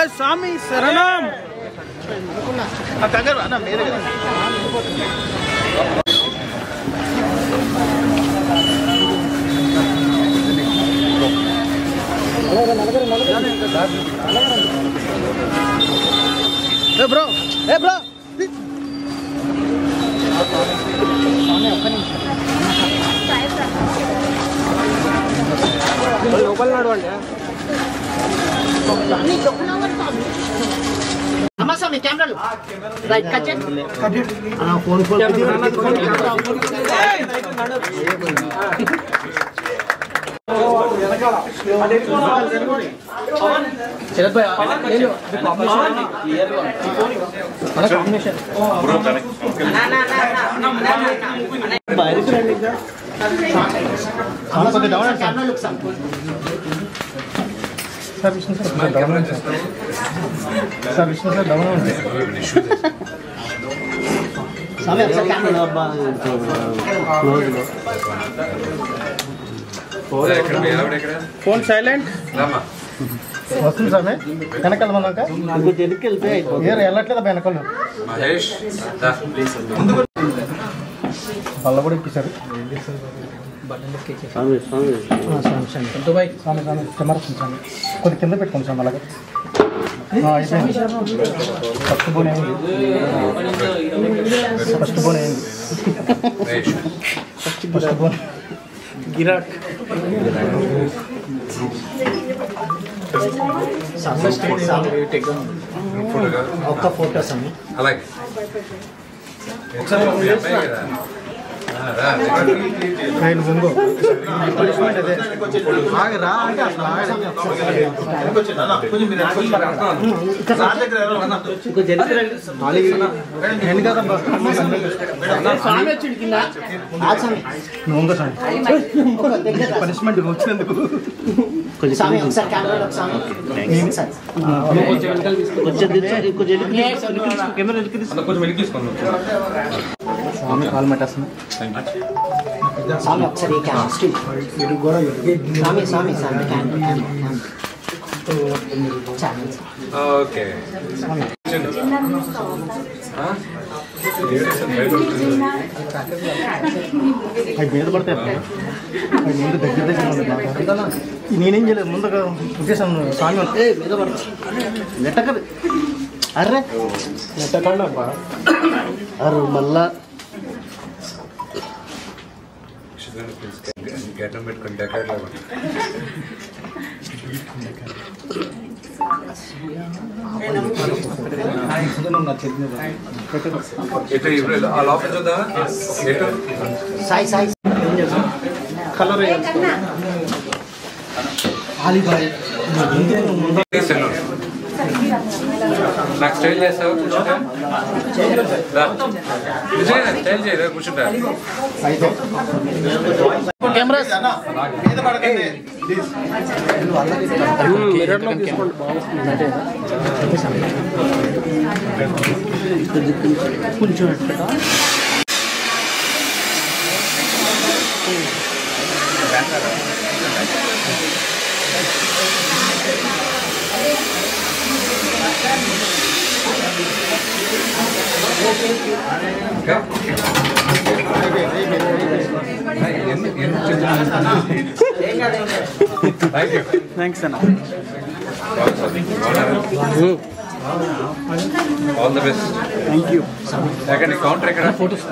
स्वामी शरणम bro bro లోపల నడవండి అమ్మ స్వామి కెమెరాలు రైట్ కట్ చేయండి ఫోన్ फोन साइलेंट वस्तु सामे వెనకల మనక ఇంకొంచెం ఎదురుకి వెళ్తే అయిపోతుంది ఏర్ ఎల్లట్లేదు వెనకలు మహేష్ బల్లబడి ఇచ్చారు స్వామి ఎంతో బై స్వామి కెమెరా కొంచెం కొద్ది కింద పెట్టుకోండి స్వామి అలాగే ఫస్ట్ బోన్ అయింది ఫస్ట్ బోన్ గిరాక్ ఒక్క ఫోటో స్వామి అలాగే పనిష్మెంట్ అదే రా అంటే పనిష్మెంట్ వచ్చినందుకు స్వామి కాల్ మట్టేస్తున్నా స్వామి ఒకసారి స్వామి ఓకే అవి మీద పడతాయి అవి ముందు దగ్గర నేనేం చేయలేదు ముందుగా ఉద్దేశం స్వామి మీద పడతా నెట్టకది అర్రే నెట్టకండబ్బా అరు మళ్ళా కలర్ ఆలిబాయ్ నాకు స్టైల్ చేస్తావు స్టైల్ చేయరా కూర్చుంటా కొంచెం థ్యాంక్స్ అన్న all the best thank you ఎక్కడ కౌంటర్ ఎక్కడ ఫోటోస్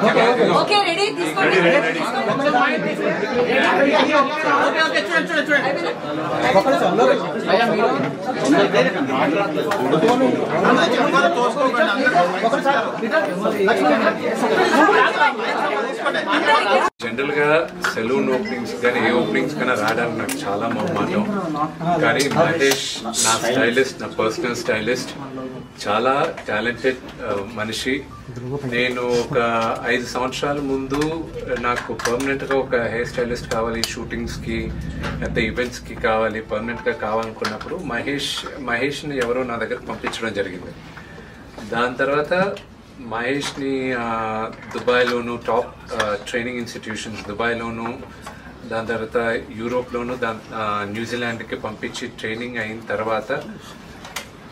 ఓకే ఓకే రెడీ తీసుకోండి జనరల్ గా సెలూన్ ఓపెనింగ్స్ కానీ ఏ ఓపెనింగ్స్ కన్నా రావడానికి నాకు చాలా మొహమాటం. కానీ మహేష్ నా స్టైలిస్ట్, నా పర్సనల్ స్టైలిస్ట్, చాలా టాలెంటెడ్ మనిషి. నేను ఒక 5 సంవత్సరాల ముందు నాకు పర్మనెంట్ గా ఒక హెయిర్ స్టైలిస్ట్ కావాలి, షూటింగ్స్ కి లేకపోతే ఈవెంట్స్ కి కావాలి, పర్మనెంట్ గా కావాలనుకున్నప్పుడు మహేష్ని ఎవరో నా దగ్గర పంపించడం జరిగింది. దాని తర్వాత మహేష్ని దుబాయ్లోను టాప్ ట్రైనింగ్ ఇన్స్టిట్యూషన్స్ దుబాయ్లోను, దాని తర్వాత యూరోప్లోను, న్యూజిలాండ్కి పంపించి ట్రైనింగ్ అయిన తర్వాత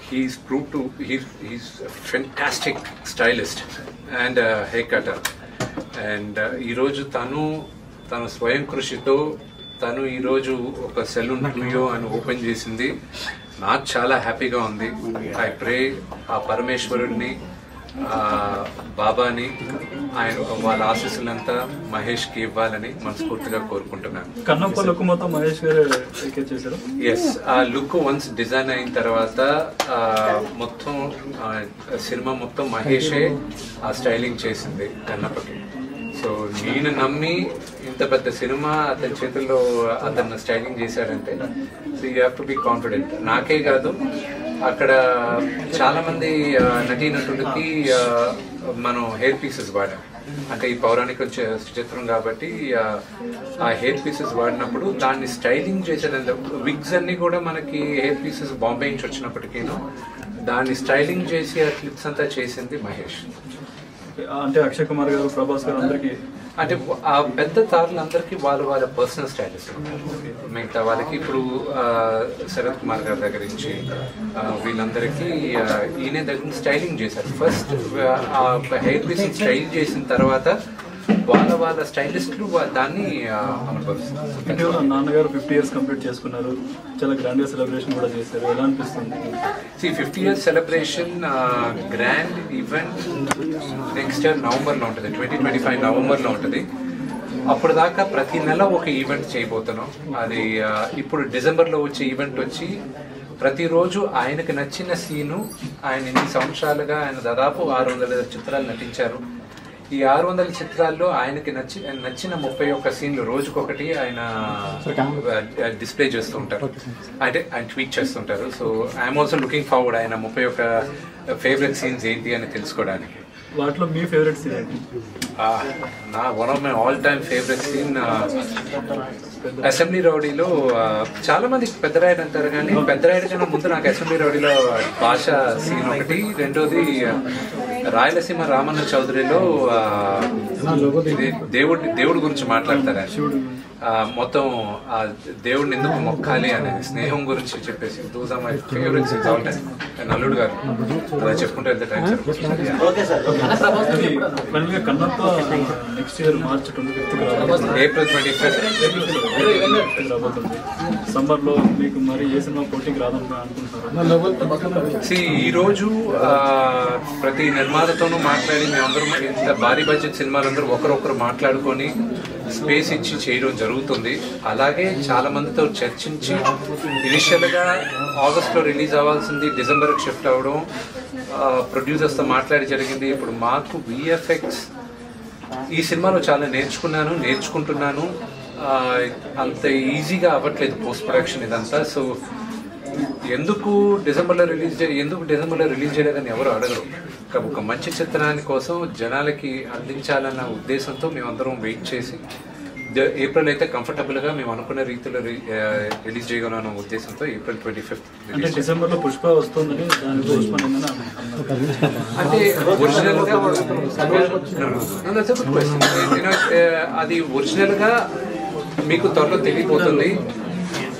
he's proved to he's a fantastic stylist and hair cutter. And ఈరోజు తను స్వయం కృషితో తను ఈరోజు ఒక సెలూన్ క్లూయో అని ఓపెన్ చేసింది. నాకు చాలా హ్యాపీగా ఉంది. ఐ ప్రే ఆ పరమేశ్వరుడిని, బాబాని, ఆయన వాళ్ళ ఆశీస్సులంతా మహేష్కి ఇవ్వాలని మనస్ఫూర్తిగా కోరుకుంటున్నాను. కన్నప్ప లుక్ మొత్తం మహేష్ గారు చేశారు. ఎస్, ఆ లుక్ వన్స్ డిజైన్ అయిన తర్వాత మొత్తం సినిమా మొత్తం మహేషే ఆ స్టైలింగ్ చేసింది కన్నప్పకి. సో నేను నమ్మి ఇంత పెద్ద సినిమా అతని చేతుల్లో అతను స్టైలింగ్ చేశాడంటే so you have to be confident. నాకే కాదు, అక్కడ చాలా మంది నటీనటులకి మనం హెయిర్ పీసెస్ వాడాం. అంటే ఈ పౌరాణిక చిత్రం కాబట్టి ఆ హెయిర్ పీసెస్ వాడినప్పుడు దాన్ని స్టైలింగ్ చేసేది, విగ్స్ అన్ని కూడా మనకి హెయిర్ పీసెస్ బాంబే నుంచి వచ్చినప్పటికీను దాన్ని స్టైలింగ్ చేసి ఆ క్లిప్స్ అంతా చేసింది మహేష్. అంటే అక్షయ్ కుమార్ గారు, ప్రభాస్ గారు అందరికి, అంటే ఆ పెద్ద తారులందరికీ వాళ్ళ పర్సనల్ స్టైలిస్ట్ ఉంటారు. మిగతా వాళ్ళకి ఇప్పుడు శరత్ కుమార్ గారి దగ్గర నుంచి వీళ్ళందరికీ ఈయన దగ్గర స్టైలింగ్ చేశారు. ఫస్ట్ ఆ హెయిర్ పీస్ స్టైల్ చేసిన తర్వాత వాళ్ళ స్టైలిస్టులు దాన్ని అమలుపరుస్తారు. ఇటీవల నాన్నగారు 50 years కంప్లీట్ చేసుకున్నారు, చాలా గ్రాండ్ గా సెలబ్రేషన్ కూడా చేశారు. ఎలా అనిపిస్తుంది? 50 years celebration grand event next year నవంబర్లో ఉంటుంది, 2025 నవంబర్లో ఉంటుంది. అప్పుడు దాకా ప్రతి నెల ఒక ఈవెంట్ చేయబోతున్నాం. అది ఇప్పుడు డిసెంబర్లో వచ్చే ఈవెంట్ వచ్చి ప్రతిరోజు ఆయనకు నచ్చిన సీను, ఆయన ఇన్ని సంవత్సరాలుగా ఆయన దాదాపు 600 చిత్రాలు నటించారు. ఈ 600 చిత్రాల్లో ఆయనకి నచ్చిన 31 సీన్లు రోజుకొకటి ఆయన డిస్ప్లే చేస్తూ ఉంటారు, అంటే ఆయన ట్వీట్ చేస్తుంటారు. So I'm also looking forward ఆయన 31 ఫేవరెట్ సీన్స్ ఏంటి అని తెలుసుకోవడానికి. వాటిలో మీ ఫేవరెట్ సీన్ ఏంటి? నా one of my all time favourite scene assembly రౌడీలో. చాలా మంది పెద్దరాయుడు అంటారు, కానీ పెద్దరాయుడు కన్నా ముందు నాకు అసెంబ్లీ రౌడీలో భాష సీన్ ఒకటి, రెండోది రాయలసీమ రామన్న చౌదరిలో దేవుడి గురించి మాట్లాడతారు. మొత్తం ఆ దేవుడిని ఎందుకు మొక్కాలి అనేది, స్నేహం గురించి చెప్పేసి those are my favourite scenes all time. నల్లుడు గారు అలా చెప్పుకుంటే వెళ్తే time Kannappa next year March 25th April 25th రాబోతుంది. సమ్మర్ లో మీకు మరి ఏ సినిమా పోటీకి రాదని అనుకుంటున్నారు? ఈరోజు ప్రతి నిర్మాతతోనూ మాట్లాడి మేమందరం ఇంత భారీ బడ్జెట్ సినిమాలందరూ ఒకరొకరు మాట్లాడుకొని స్పేస్ ఇచ్చి చేయడం జరుగుతుంది. అలాగే చాలా మందితో చర్చించి ఇనిషియల్గా ఆగస్ట్లో రిలీజ్ అవ్వాల్సింది డిసెంబర్కి షిఫ్ట్ అవ్వడం, ప్రొడ్యూసర్స్తో మాట్లాడి జరిగింది. ఇప్పుడు మాకు విఎఫ్ఎక్స్ ఈ సినిమాలో చాలా నేర్చుకుంటున్నాను. అంత ఈజీగా అవ్వట్లేదు పోస్ట్ ప్రొడక్షన్ ఇదంతా. సో ఎందుకు డిసెంబర్లో రిలీజ్ చేయలేదని ఎవరు అడగరు. ఒక మంచి చిత్రాన్ని కోసం జనాలకి అందించాలన్న ఉద్దేశంతో మేమందరం వెయిట్ చేసి ఏప్రిల్ అయితే కంఫర్టబుల్గా మేము అనుకున్న రీతిలో రిలీజ్ చేయగలన్న ఉద్దేశంతో April 25th. అంటే డిసెంబర్లో పుష్ప వస్తుందని అంటే ఒరిజినల్గా అది ఒరిజినల్గా మీకు త్వరలో తెలియపోతుంది.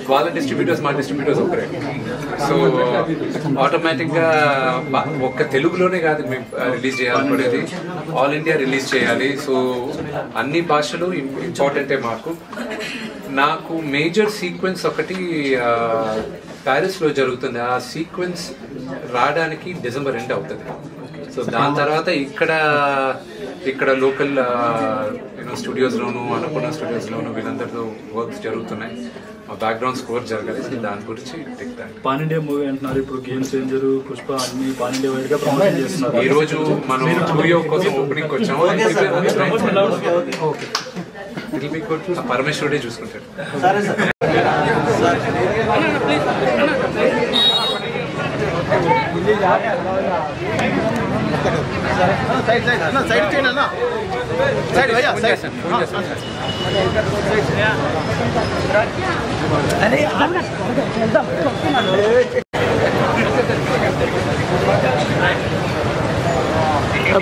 వాళ్ళ డిస్ట్రిబ్యూటర్స్ మా డిస్ట్రిబ్యూటర్స్ ఒకరే. సో ఆటోమేటిక్గా ఒక్క తెలుగులోనే కాదు మేము రిలీజ్ చేయాలనుకునేది, ఆల్ ఇండియా రిలీజ్ చేయాలి. సో అన్ని భాషలు ఇంపార్టెంటే మాకు. నాకు మేజర్ సీక్వెన్స్ ఒకటి ప్యారిస్లో జరుగుతుంది. ఆ సీక్వెన్స్ రావడానికి డిసెంబర్ 2 అవుతుంది. సో దాని తర్వాత ఇక్కడ ఇక్కడ లోకల్ స్టూడియోస్లోను అన్నపూర్ణ స్టూడియోస్లోను వీళ్ళందరితో వర్క్స్ జరుగుతున్నాయి. మా బ్యాక్గ్రౌండ్ స్కోర్ జరగాలి. దాని గురించి పాన్ ఇండియా మూవీ అంటున్నారు. ఇప్పుడు గేమ్ చేంజర్, పుష్ప అన్ని పాన్ ఇండియా వైడ్ గా ప్రమోషన్ చేస్తున్నారు. ఈ రోజు మనం స్టూడియో కోసం ఓపెనింగ్ వచ్చాము. పరమేశ్వరుడే చూసుకుంటాడు. సైడ్ చేయండి అన్న. Side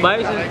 boy sir.